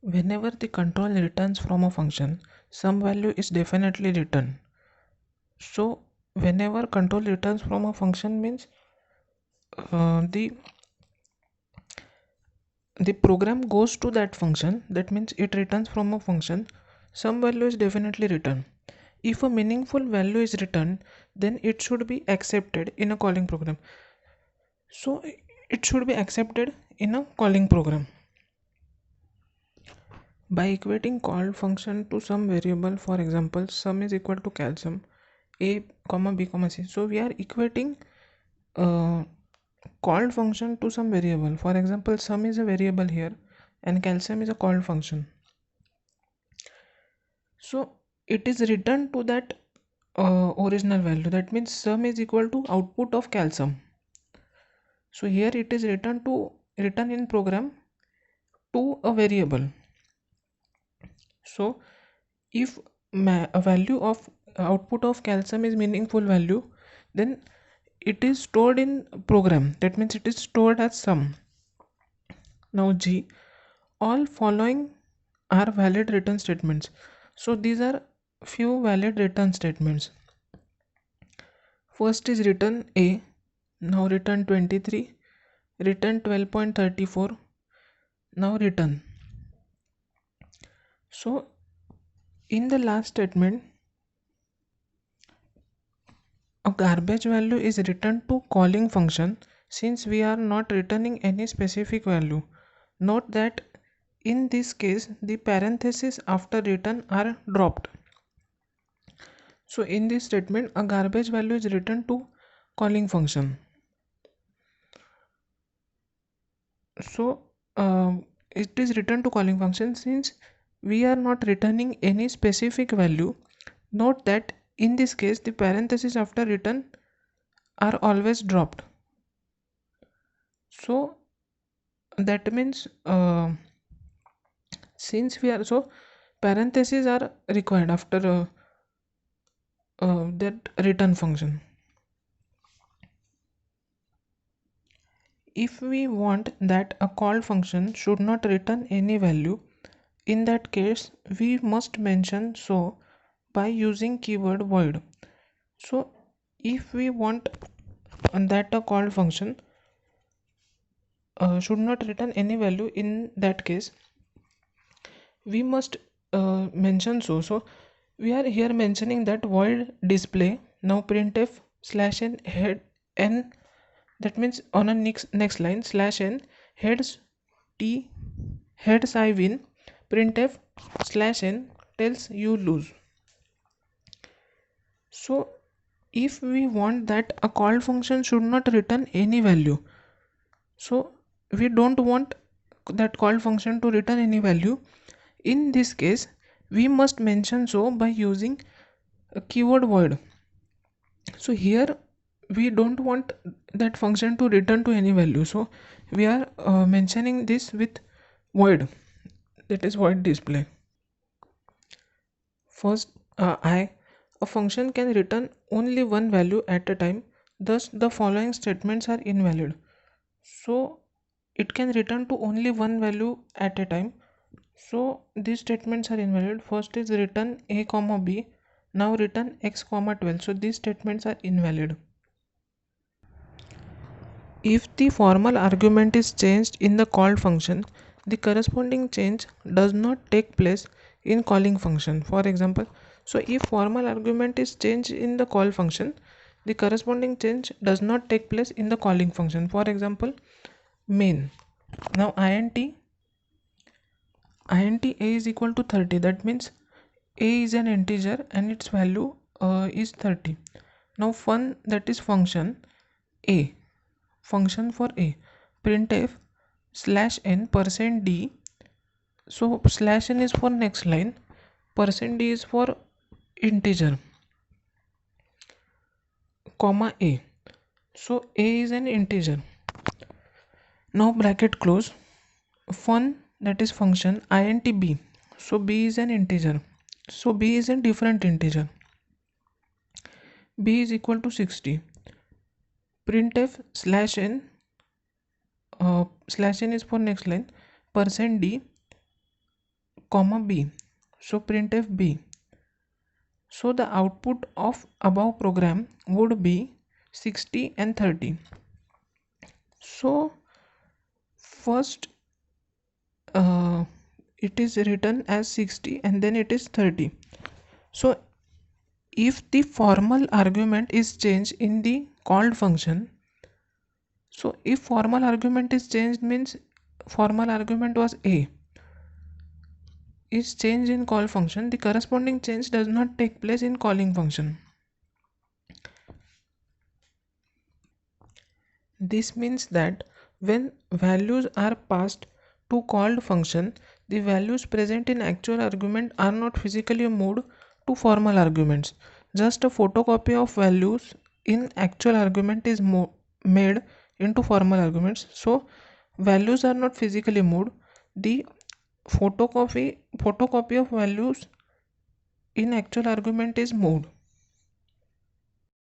Whenever the control returns from a function, some value is definitely returned. So whenever control returns from a function means the program goes to that function. That means it returns from a function. Some value is definitely returned. If a meaningful value is returned, then it should be accepted in a calling program. So it should be accepted in a calling program. By equating called function to some variable, for example, sum is equal to calsum a comma b comma c. So we are equating uh, called function to some variable. For example, sum is a variable here and calcium is a called function. So it is returned to that original value. That means sum is equal to output of calcium. So here it is written in program to a variable. So if a value of output of calcium is meaningful value, then it is stored in program. That means it is stored as sum. Now G, all following are valid return statements. So these are few valid return statements. First is return A, now return 23, return 12.34, now return. So in the last statement, a garbage value is returned to calling function since we are not returning any specific value. Note that in this case the parentheses after return are dropped. So in this statement a garbage value is returned to calling function. So it is returned to calling function since we are not returning any specific value. Note that in this case the parentheses after return are always dropped. So that means since we are so parentheses are required after that return function. If we want that a call function should not return any value, in that case we must mention so by using keyword void. So if we want that a call function should not return any value, in that case we must mention so we are here mentioning that void display. Now printf slash n head n, that means on a next line slash n heads t heads I win, printf slash n tells you lose. So if we want that a call function should not return any value, so we don't want that call function to return any value, in this case we must mention so by using a keyword void. So here we don't want that function to return to any value, so we are mentioning this with void, that is void display. First, a function can return only one value at a time, thus the following statements are invalid. So it can return to only one value at a time, so these statements are invalid. First is return a comma b, now return x comma 12, so these statements are invalid. If the formal argument is changed in the called function, the corresponding change does not take place in calling function. For example, so if formal argument is changed in the call function, the corresponding change does not take place in the calling function. For example, main. Now int a is equal to 30. That means a is an integer and its value is 30. Now fun, that is function a, function for a, printf slash n percent d. So slash n is for next line, percent d is for integer, comma a. So a is an integer. Now bracket close, fun, that is function int b. So b is an integer, so b is a different integer, b is equal to 60. Printf slash n is for next line, percent d, comma b, so printf b. So the output of above program would be 60 and 30. So first it is written as 60 and then it is 30. So if the formal argument is changed in the called function, so if formal argument is changed means formal argument was a is changed in call function, the corresponding change does not take place in calling function. This means that when values are passed to called function, the values present in actual argument are not physically moved to formal arguments. Just a photocopy of values in actual argument is made into formal arguments. So values are not physically moved. The photocopy of values in actual argument is moved.